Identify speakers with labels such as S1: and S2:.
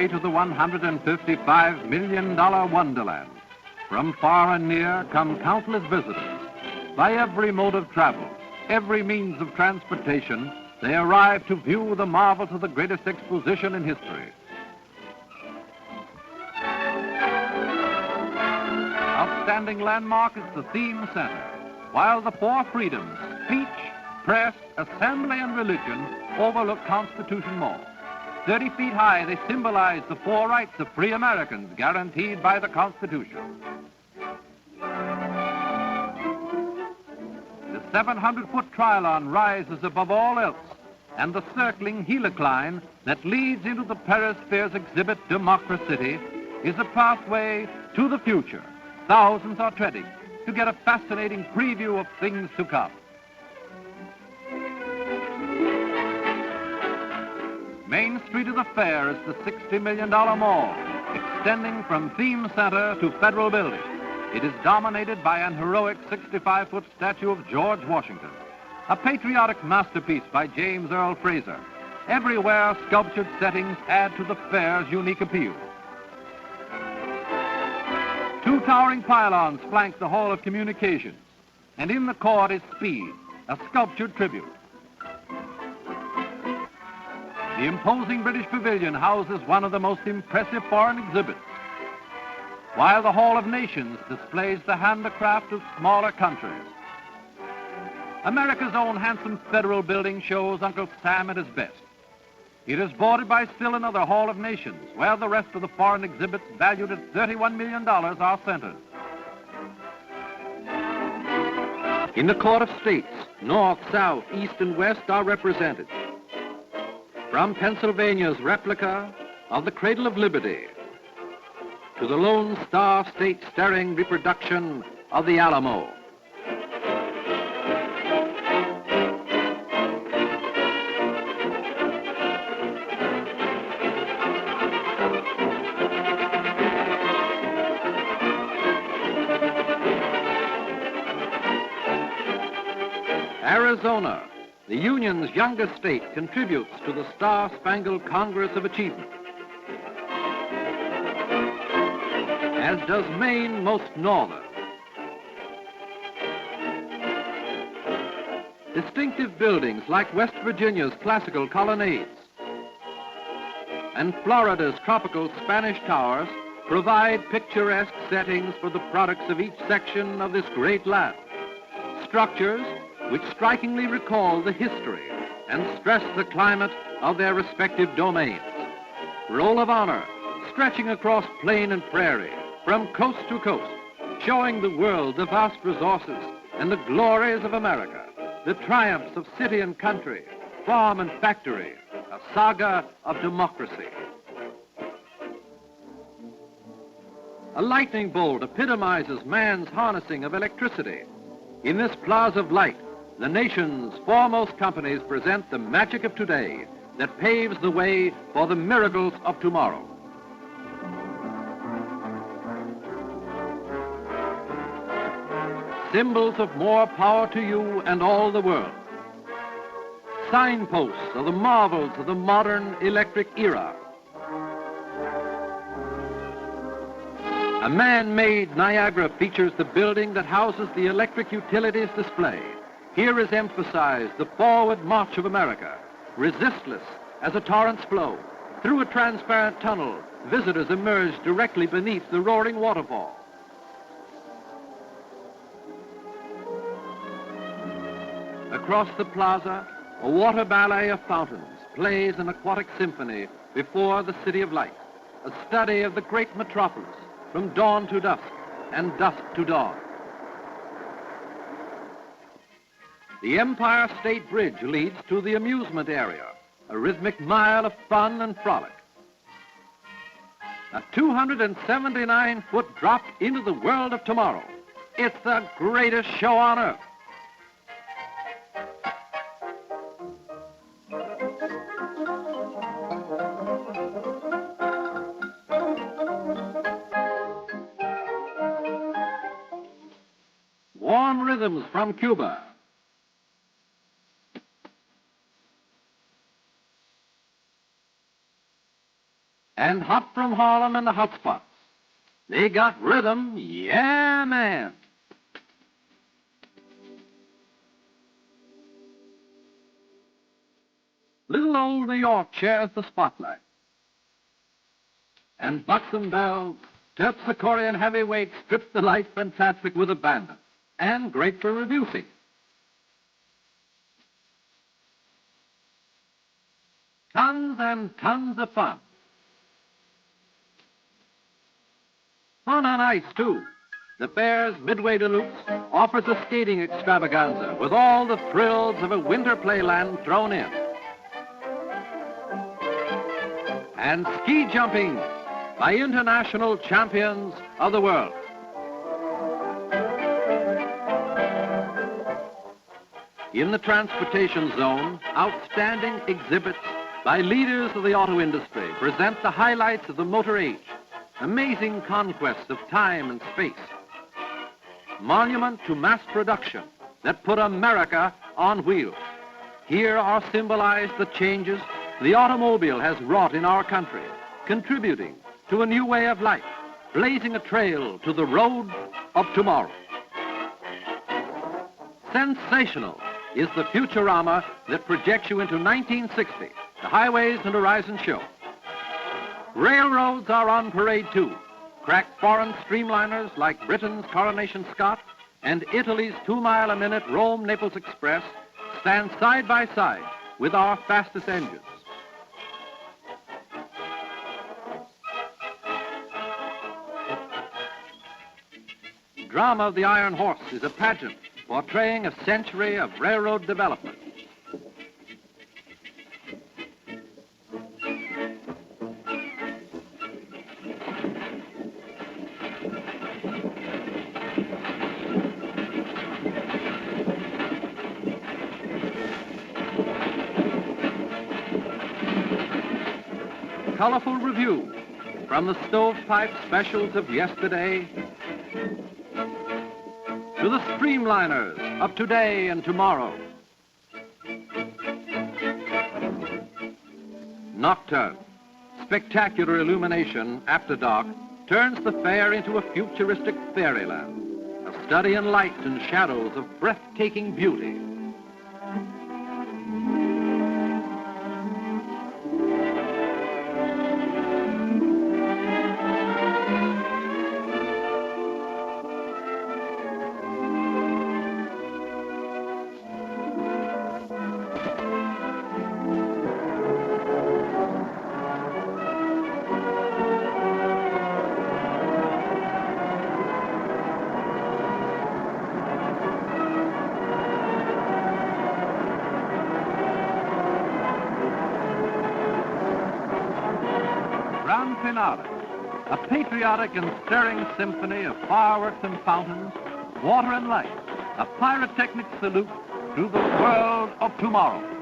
S1: way to the $155 million wonderland. From far and near come countless visitors. By every mode of travel, every means of transportation, they arrive to view the marvels of the greatest exposition in history. Outstanding landmark is the theme center, while the four freedoms, speech, press, assembly, and religion, overlook Constitution Mall. 30 feet high, they symbolize the four rights of free Americans guaranteed by the Constitution. The 700-foot Trilon rises above all else, and the circling helicline that leads into the Paris Fair's exhibit Democracy is a pathway to the future. Thousands are treading to get a fascinating preview of things to come. Main Street of the Fair is the $60 million mall, extending from Theme Center to Federal Building. It is dominated by an heroic 65-foot statue of George Washington, a patriotic masterpiece by James Earl Fraser. Everywhere, sculptured settings add to the fair's unique appeal. Two towering pylons flank the Hall of Communications, and in the court is Speed, a sculptured tribute. The imposing British Pavilion houses one of the most impressive foreign exhibits, while the Hall of Nations displays the handicraft of smaller countries. America's own handsome Federal Building shows Uncle Sam at his best. It is bordered by still another Hall of Nations, where the rest of the foreign exhibits valued at $31 million are centered. In the Court of States, North, South, East, and West are represented. From Pennsylvania's replica of the Cradle of Liberty to the Lone Star State staring reproduction of the Alamo. Arizona, the Union's youngest state, contributes to the Star-Spangled Congress of Achievement. As does Maine, most northern. Distinctive buildings like West Virginia's classical colonnades and Florida's tropical Spanish towers provide picturesque settings for the products of each section of this great land. Structures which strikingly recall the history and stress the climate of their respective domains. Roll of honor stretching across plain and prairie, from coast to coast, showing the world the vast resources and the glories of America, the triumphs of city and country, farm and factory, a saga of democracy. A lightning bolt epitomizes man's harnessing of electricity. In this plaza of light, the nation's foremost companies present the magic of today that paves the way for the miracles of tomorrow. Symbols of more power to you and all the world. Signposts of the marvels of the modern electric era. A man-made Niagara features the building that houses the electric utilities display. Here is emphasized the forward march of America, resistless as a torrent's flow. Through a transparent tunnel, visitors emerge directly beneath the roaring waterfall. Across the plaza, a water ballet of fountains plays an aquatic symphony before the City of Light, a study of the great metropolis from dawn to dusk and dusk to dawn. The Empire State Bridge leads to the amusement area, a rhythmic mile of fun and frolic. A 279-foot drop into the world of tomorrow. It's the greatest show on earth. Warm rhythms from Cuba. And hot from Harlem and the hot spots. They got rhythm, yeah, man. Little old New York shares the spotlight. And buxom bells, terpsichorean heavyweights strip the life fantastic with abandon. And great for review seats. Tons and tons of fun. Fun on ice, too. The fair's Midway Deluxe offers a skating extravaganza with all the thrills of a winter playland thrown in. And ski jumping by international champions of the world. In the transportation zone, outstanding exhibits by leaders of the auto industry present the highlights of the motor age, amazing conquests of time and space. Monument to mass production that put America on wheels. Here are symbolized the changes the automobile has wrought in our country, contributing to a new way of life, blazing a trail to the road of tomorrow. Sensational is the Futurama that projects you into 1960, the Highways and Horizons show. Railroads are on parade too. Crack foreign streamliners like Britain's Coronation Scott and Italy's 2-mile-a-minute Rome-Naples Express stand side by side with our fastest engines. Drama of the Iron Horse is a pageant portraying a century of railroad development. Colorful review from the stovepipe specials of yesterday to the streamliners of today and tomorrow. Nocturne, spectacular illumination after dark, turns the fair into a futuristic fairyland, a study in light and shadows of breathtaking beauty. Finale, a patriotic and stirring symphony of fireworks and fountains, water and light, a pyrotechnic salute to the world of tomorrow.